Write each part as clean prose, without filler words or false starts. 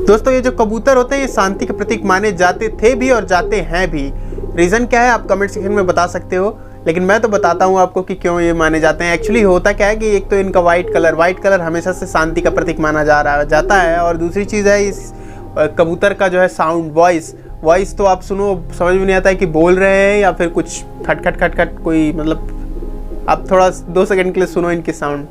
दोस्तों ये जो कबूतर होते हैं ये शांति के प्रतीक माने जाते थे भी और जाते हैं भी। रीज़न क्या है आप कमेंट सेक्शन में बता सकते हो, लेकिन मैं तो बताता हूँ आपको कि क्यों ये माने जाते हैं। एक्चुअली होता क्या है कि एक तो इनका वाइट कलर हमेशा से शांति का प्रतीक माना जाता है, और दूसरी चीज़ है इस कबूतर का जो है साउंड वॉइस तो आप सुनो समझ में नहीं आता है कि बोल रहे हैं या फिर कुछ खट कोई, मतलब आप थोड़ा 2 सेकंड के लिए सुनो इनकी साउंड।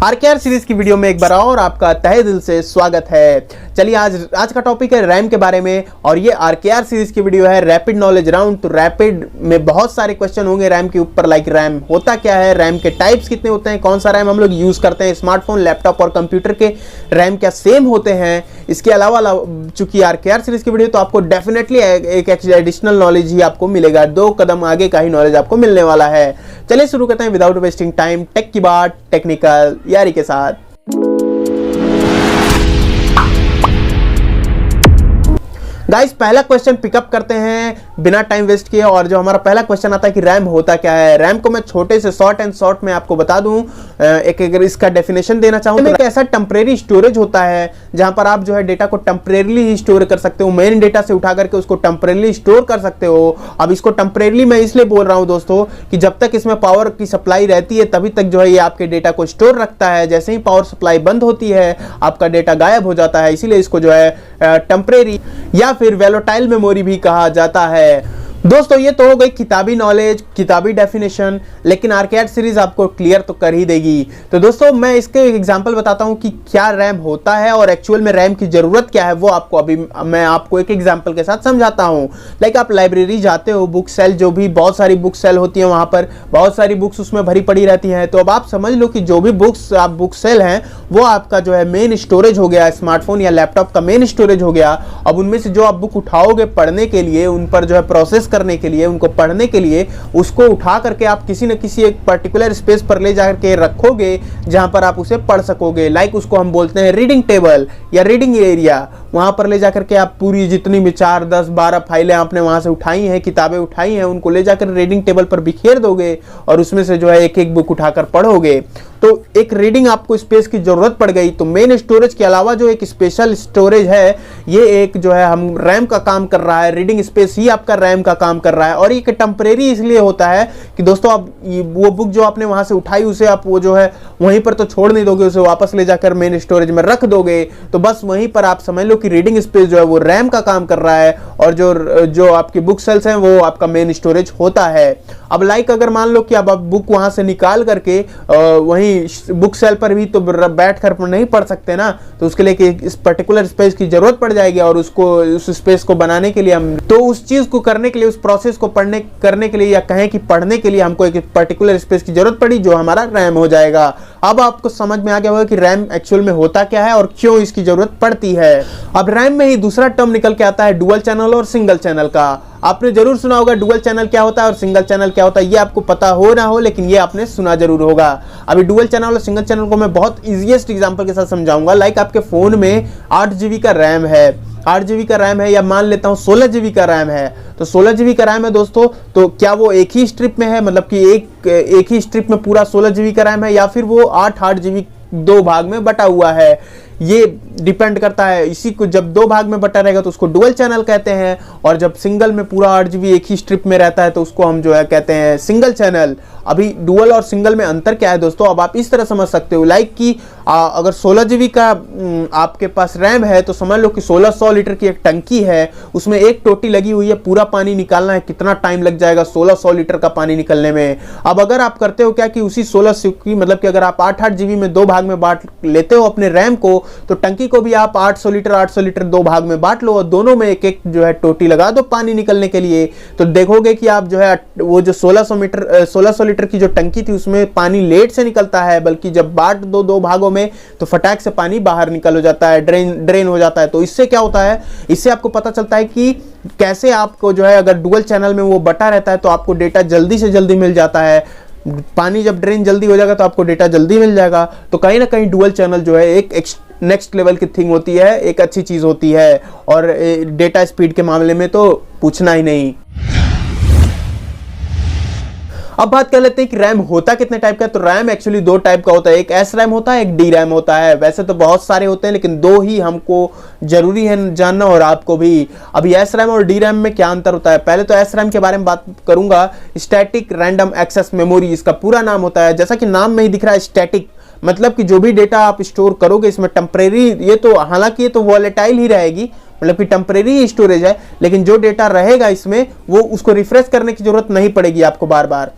आरकेआर सीरीज की वीडियो में एक बार और आपका तहे दिल से स्वागत है। चलिए आज का टॉपिक है रैम के बारे में, और ये आरकेआर सीरीज की वीडियो है रैपिड नॉलेज राउंड। तो रैपिड में बहुत सारे क्वेश्चन होंगे रैम के ऊपर, लाइक रैम होता क्या है, रैम के टाइप्स कितने होते हैं, कौन सा रैम हम लोग यूज करते हैं, स्मार्टफोन लैपटॉप और कंप्यूटर के रैम क्या सेम होते हैं। इसके अलावा चूंकि आरकेआर सीरीज की वीडियो तो आपको डेफिनेटली एक एडिशनल नॉलेज ही आपको मिलेगा, 2 कदम आगे का ही नॉलेज आपको मिलने वाला है। चलिए शुरू करते हैं विदाउट वेस्टिंग टाइम, टेक की बात टेक्निकल यारी के साथ। गाइस पहला क्वेश्चन पिकअप करते हैं बिना टाइम वेस्ट किए, और जो हमारा पहला क्वेश्चन आता है कि रैम होता क्या है। रैम को मैं छोटे से शॉर्ट में आपको बता दूं, अगर इसका डेफिनेशन देना चाहूं तो एक ऐसा टेम्परेरी स्टोरेज होता है जहां पर आप जो है डेटा को टेम्परेरीली ही स्टोर कर सकते हो, मेन डेटा से उठा करके उसको टेम्परेरीली स्टोर कर सकते हो। अब इसको टेम्परेरीली मैं इसलिए बोल रहा हूं दोस्तों कि जब तक इसमें पावर की सप्लाई रहती है तभी तक जो है ये आपके डेटा को स्टोर रखता है। जैसे ही पावर सप्लाई बंद होती है आपका डेटा गायब हो जाता है, इसीलिए इसको जो है टेम्परेरी या फिर वोलेटाइल मेमोरी भी कहा जाता है। दोस्तों ये तो हो गई किताबी नॉलेज, किताबी डेफिनेशन, लेकिन आरकेआर सीरीज आपको क्लियर तो कर ही देगी। तो दोस्तों मैं इसके एग्जांपल बताता हूं कि क्या रैम होता है और एक्चुअल में रैम की जरूरत क्या है, वो आपको अभी मैं आपको एक एग्जांपल के साथ समझाता हूं। लाइक आप लाइब्रेरी जाते हो, बुक सेल, जो भी बहुत सारी बुक सेल होती है, वहां पर बहुत सारी बुक्स उसमें भरी पड़ी रहती हैं। तो अब आप समझ लो कि जो भी बुक्स आप बुक सेल हैं वो आपका जो है मेन स्टोरेज हो गया, स्मार्टफोन या लैपटॉप का मेन स्टोरेज हो गया। अब उनमें से जो आप बुक उठाओगे पढ़ने के लिए, उन पर जो है प्रोसेस करने के लिए, उनको पढ़ने के लिए, उसको उठा करके आप किसी न किसी एक पर्टिकुलर स्पेस पर ले जाकर रखोगे जहां पर आप उसे पढ़ सकोगे। लाइक उसको हम बोलते हैं रीडिंग टेबल या रीडिंग एरिया। वहां पर ले जाकर के आप पूरी जितनी भी 4, 10, 12 फाइलें आपने वहां से उठाई हैं, किताबें उठाई हैं, उनको ले जाकर रीडिंग टेबल पर बिखेर दोगे और उसमें से जो है एक एक बुक उठाकर पढ़ोगे। तो एक रीडिंग आपको स्पेस की जरूरत पड़ गई। तो मेन स्टोरेज के अलावा जो एक स्पेशल स्टोरेज है, ये एक जो है हम रैम का काम कर रहा है, रीडिंग स्पेस ही आपका रैम का काम कर रहा है। और ये टेम्परेरी इसलिए होता है कि दोस्तों आप वो बुक जो आपने वहां से उठाई उसे आप वो जो है वहीं पर तो छोड़ नहीं दोगे, उसे वापस ले जाकर मेन स्टोरेज में रख दोगे। तो बस वहीं पर आप समझ लो कि रीडिंग स्पेस जो है वो रैम का काम कर रहा है, और जो आपकी बुक सेल्स हैं वो आपका मेन स्टोरेज होता है। अब लाइक अगर मान लो कि अब आप बुक वहां से निकाल करके वहीं बुक सेल पर भी तो बैठ कर नहीं पढ़ सकते ना, तो उसके लिए इस पर्टिकुलर स्पेस की जरूरत पड़ जाएगी। और उस स्पेस को बनाने के लिए हम तो उस चीज को करने के लिए, उस प्रोसेस को करने के लिए या कहें कि पढ़ने के लिए हमको एक पर्टिकुलर स्पेस की जरूरत पड़ी जो हमारा रैम हो जाएगा। अब आपको समझ में आ गया होगा कि रैम एक्चुअल में होता क्या है और क्यों इसकी जरूरत पड़ती है। अब रैम में ही दूसरा टर्म निकल के आता है डुअल चैनल और सिंगल चैनल का। आपने जरूर सुना होगा डुअल चैनल क्या होता है और सिंगल चैनल क्या होता है, ये आपको पता हो ना हो लेकिन ये आपने सुना जरूर होगा। अभी डुअल चैनल और सिंगल चैनल को मैं बहुत इजीएस्ट एग्जांपल के साथ समझाऊंगा। लाइक आपके फोन में 8 GB का रैम है, 8 GB का रैम है, या मान लेता हूं 16 GB का रैम है। तो 16 GB का रैम है दोस्तों, तो क्या वो एक ही स्ट्रिप में है, मतलब कि एक ही स्ट्रिप में पूरा 16 GB का रैम है, या फिर वो 8 GB 2 भाग में बटा हुआ है, ये डिपेंड करता है। इसी को जब 2 भाग में बटा रहेगा तो उसको डुअल चैनल कहते हैं, और जब सिंगल में पूरा 8 GB एक ही स्ट्रिप में रहता है तो उसको हम जो है कहते हैं सिंगल चैनल। अभी डुअल और सिंगल में अंतर क्या है दोस्तों, अब आप इस तरह समझ सकते हो। लाइक कि अगर 16 GB का आपके पास रैम है तो समझ लो कि 1600 लीटर की एक टंकी है, उसमें एक टोटी लगी हुई है, पूरा पानी निकालना है, कितना टाइम लग जाएगा 1600 लीटर का पानी निकलने में। अब अगर आप करते हो क्या कि उसी 1600 की, मतलब कि अगर आप 8 GB में 2 भाग में बांट लेते हो अपने रैम को, तो टंकी को भी आप 800 लीटर 2 भाग में बांट लो और दोनों में एक एक जो है टोटी लगा दो पानी निकलने के लिए। तो देखोगे कि आप जो है वो जो 1600 लीटर की जो टंकी थी उसमें पानी लेट से निकलता है, बल्कि जब बांट दो 2 भागों में तो फटाक से पानी बाहर निकल हो जाता है, ड्रेन हो जाता है। तो इससे क्या होता है, इससे आपको पता चलता है कि कैसे आपको जो है अगर डुअल चैनल में वो बटा रहता है तो आपको डेटा जल्दी से जल्दी मिल जाता है। पानी जब ड्रेन जल्दी हो जाएगा तो आपको डेटा जल्दी मिल जाएगा। तो कहीं ना कहीं डुअल चैनल जो है एक नेक्स्ट लेवल की थिंग होती है, एक अच्छी चीज होती है, और डेटा स्पीड के मामले में तो पूछना ही नहीं। अब बात कर लेते हैं कि रैम होता कितने टाइप का है। तो रैम एक्चुअली दो टाइप का होता है, एक एस रैम होता है, एक डी रैम होता है। वैसे तो बहुत सारे होते हैं लेकिन दो ही हमको जरूरी है जानना और आपको भी। अभी एस रैम और डी रैम में क्या अंतर होता है, पहले तो एस रैम के बारे में बात करूंगा। स्टैटिक रैंडम एक्सेस मेमोरी इसका पूरा नाम होता है। जैसा कि नाम में ही दिख रहा है स्टैटिक, मतलब कि जो भी डेटा आप स्टोर करोगे इसमें टेम्परेरी, ये तो हालांकि ये तो वॉलेटाइल ही रहेगी, मतलब कि टेम्परेरी स्टोरेज है, लेकिन जो डेटा रहेगा इसमें वो उसको रिफ्रेश करने की जरूरत नहीं पड़ेगी आपको बार बार।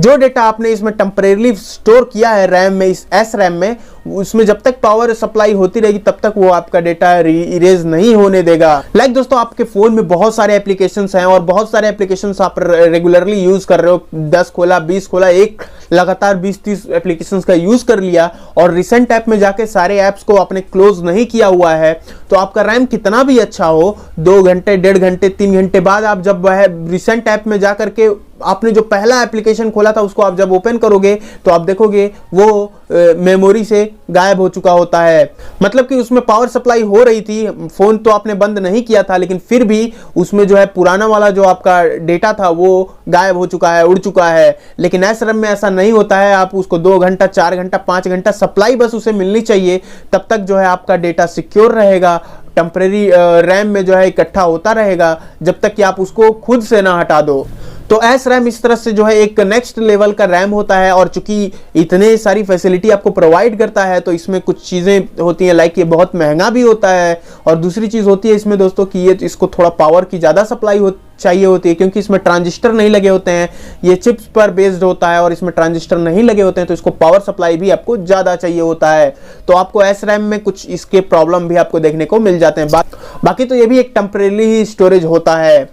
जो डेटा आपने इसमें टेम्परेरी स्टोर किया है रैम में, इस एस रैम में, उसमें जब तक पावर सप्लाई होती रहेगी तब तक वो आपका डेटा इरेज नहीं होने देगा। लाइक दोस्तों, आपके फोन में बहुत सारे एप्लीकेशंस हैं और बहुत सारे एप्लीकेशंस आप रेगुलरली यूज कर रहे हो, 10 खोला 20 खोला, एक लगातार 20-30 एप्लीकेशंस का यूज कर लिया और रिसेंट ऐप में जाके सारे ऐप्स को आपने क्लोज नहीं किया हुआ है, तो आपका रैम कितना भी अच्छा हो, 2 घंटे 1.5 घंटे 3 घंटे बाद आप जब वह रिसेंट ऐप में जा करके आपने जो पहला एप्लीकेशन खोला था उसको आप जब ओपन करोगे तो आप देखोगे वो मेमोरी से गायब हो चुका होता है। मतलब कि उसमें पावर सप्लाई हो रही थी, फोन तो आपने बंद नहीं किया था, लेकिन फिर भी उसमें जो है पुराना वाला जो आपका डेटा था वो गायब हो चुका है, उड़ चुका है। लेकिन एस रैम में ऐसा नहीं होता है, आप उसको 2 घंटा 4 घंटा 5 घंटा सप्लाई बस उसे मिलनी चाहिए, तब तक जो है आपका डेटा सिक्योर रहेगा, टेम्परेरी रैम में जो है इकट्ठा होता रहेगा जब तक कि आप उसको खुद से ना हटा दो। तो एस रैम इस तरह से जो है एक नेक्स्ट लेवल का रैम होता है और चूंकि इतने सारी फैसिलिटी आपको प्रोवाइड करता है तो इसमें कुछ चीज़ें होती हैं, लाइक ये बहुत महंगा भी होता है। और दूसरी चीज़ होती है इसमें दोस्तों कि ये इसको थोड़ा पावर की ज़्यादा सप्लाई चाहिए होती है, क्योंकि इसमें ट्रांजिस्टर नहीं लगे होते हैं, ये चिप्स पर बेस्ड होता है और इसमें ट्रांजिस्टर नहीं लगे होते हैं, तो इसको पावर सप्लाई भी आपको ज़्यादा चाहिए होता है। तो आपको एस रैम में कुछ इसके प्रॉब्लम भी आपको देखने को मिल जाते हैं। बाकी तो ये भी एक टेम्परेरी ही स्टोरेज होता है।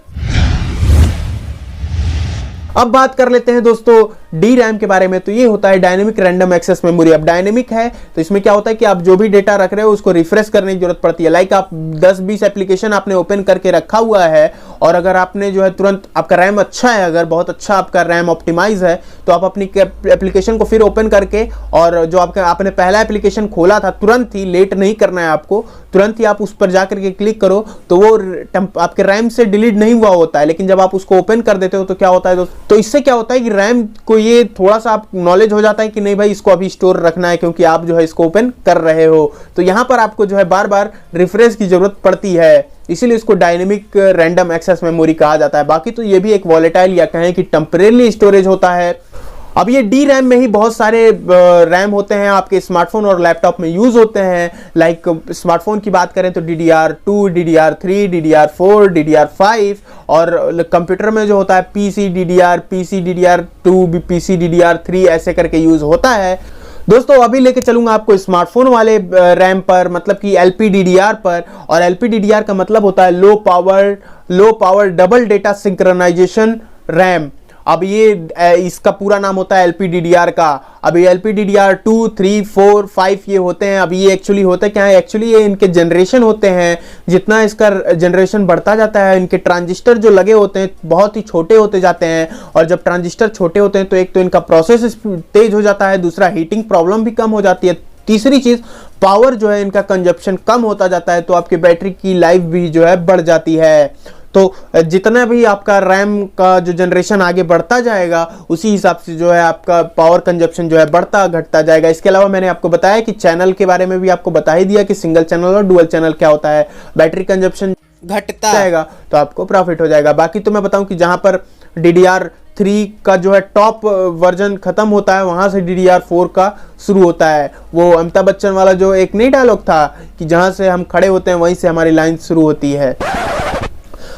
अब बात कर लेते हैं दोस्तों डी रैम के बारे में। तो ये होता है डायनेमिक रैंडम एक्सेस मेमोरी। अब डायनेमिक है तो इसमें क्या होता है कि आप जो भी डेटा रख रहे हो उसको रिफ्रेश करने की जरूरत पड़ती है। लाइक आप 10-20 एप्लीकेशन आपने ओपन करके रखा हुआ है और अगर आपने जो है तुरंत, आपका रैम अच्छा है, अगर बहुत अच्छा आपका रैम ऑप्टिमाइज है, तो आप अपनी एप्लीकेशन को फिर ओपन करके और जो आपने पहला एप्लीकेशन खोला था तुरंत ही, लेट नहीं करना है आपको, तुरंत ही आप उस पर जाकर के क्लिक करो तो वो आपके रैम से डिलीट नहीं हुआ होता है। लेकिन जब आप उसको ओपन कर देते हो तो क्या होता है दोस्तों, तो इससे क्या होता है कि रैम को ये थोड़ा सा आप नॉलेज हो जाता है कि नहीं भाई इसको अभी स्टोर रखना है, क्योंकि आप जो है इसको ओपन कर रहे हो। तो यहां पर आपको जो है बार बार रिफ्रेश की जरूरत पड़ती है, इसीलिए इसको डायनेमिक रैंडम एक्सेस मेमोरी कहा जाता है। बाकी तो ये भी एक वॉलेटाइल या कहें कि टेम्परेरी स्टोरेज होता है। अब ये डी रैम में ही बहुत सारे रैम होते हैं, आपके स्मार्टफोन और लैपटॉप में यूज होते हैं। लाइक स्मार्टफोन की बात करें तो DDR2, DDR3, DDR4, DDR5 और कंप्यूटर में जो होता है PC DDR, PC DDR2, PC DDR3 ऐसे करके यूज होता है। दोस्तों अभी लेके चलूंगा आपको स्मार्टफोन वाले रैम पर, मतलब कि LPDDR पर। और LPDDR का मतलब होता है low power double data synchronization RAM. अब ये इसका पूरा नाम होता है LPDDR का। अभी LPDDR2, 3, 4, 5 ये होते हैं। अभी ये एक्चुअली होता क्या है, एक्चुअली ये इनके जनरेशन होते हैं। जितना इसका जनरेशन बढ़ता जाता है इनके ट्रांजिस्टर जो लगे होते हैं बहुत ही छोटे होते जाते हैं, और जब ट्रांजिस्टर छोटे होते हैं तो एक तो इनका प्रोसेस तेज हो जाता है, दूसरा हीटिंग प्रॉब्लम भी कम हो जाती है, तीसरी चीज पावर जो है इनका कंजप्शन कम होता जाता है, तो आपकी बैटरी की लाइफ भी जो है बढ़ जाती है। तो जितना भी आपका रैम का जो जनरेशन आगे बढ़ता जाएगा उसी हिसाब से जो है आपका पावर कंजप्शन जो है बढ़ता घटता जाएगा। इसके अलावा मैंने आपको बताया कि चैनल के बारे में भी आपको बता ही दिया कि सिंगल चैनल और डुअल चैनल क्या होता है। बैटरी कंजप्शन घटता जाएगा तो आपको प्रॉफिट हो जाएगा। बाकी तो मैं बताऊं कि जहां पर DDR3 का जो है टॉप वर्जन खत्म होता है वहां से DDR4 का शुरू होता है। वो अमिताभ बच्चन वाला जो एक नई डायलॉग था कि जहां से हम खड़े होते हैं वहीं से हमारी लाइन शुरू होती है।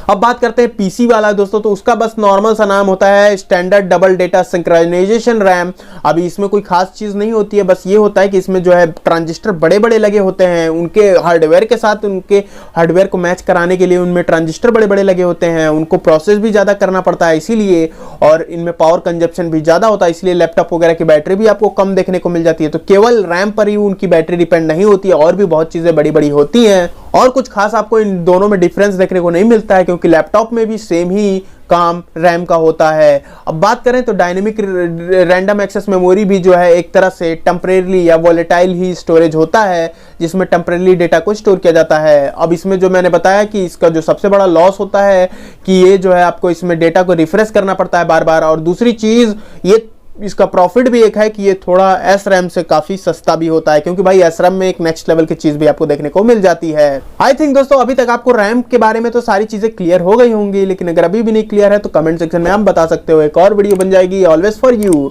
अब बात करते हैं पीसी वाला दोस्तों, तो उसका बस नॉर्मल सा नाम होता है standard double data synchronization RAM. अभी इसमें कोई खास चीज नहीं होती है, बस ये होता है कि इसमें जो है ट्रांजिस्टर बड़े बड़े लगे होते हैं, उनके हार्डवेयर के साथ उनके हार्डवेयर को मैच कराने के लिए उनमें ट्रांजिस्टर बड़े बड़े लगे होते हैं, उनको प्रोसेस भी ज्यादा करना पड़ता है इसीलिए, और इनमें पावर कंजप्शन भी ज्यादा होता है, इसलिए लैपटॉप वगैरह की बैटरी भी आपको कम देखने को मिल जाती है। तो केवल रैम पर ही उनकी बैटरी डिपेंड नहीं होती है, और भी बहुत चीजें बड़ी बड़ी होती हैं, और कुछ खास आपको इन दोनों में डिफरेंस देखने को नहीं मिलता है, क्योंकि लैपटॉप में भी सेम ही काम रैम का होता है। अब बात करें तो डायनेमिक रैंडम एक्सेस मेमोरी भी जो है एक तरह से टेम्परेरी या वॉलेटाइल ही स्टोरेज होता है, जिसमें टेम्परेरी डेटा को स्टोर किया जाता है। अब इसमें जो मैंने बताया कि इसका जो सबसे बड़ा लॉस होता है कि ये जो है आपको इसमें डेटा को रिफ्रेश करना पड़ता है बार बार, और दूसरी चीज ये इसका प्रॉफिट भी एक है कि ये थोड़ा एस रैम से काफी सस्ता भी होता है, क्योंकि भाई एस रैम में एक नेक्स्ट लेवल की चीज भी आपको देखने को मिल जाती है। आई थिंक दोस्तों अभी तक आपको रैम के बारे में तो सारी चीजें क्लियर हो गई होंगी, लेकिन अगर अभी भी नहीं क्लियर है तो कमेंट सेक्शन में आप बता सकते हो। एक और वीडियो बन जाएगी ऑलवेज फॉर यू।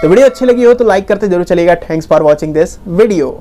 तो वीडियो अच्छी लगी हो तो लाइक करते जरूर चलिएगा। Thanks for watching this video.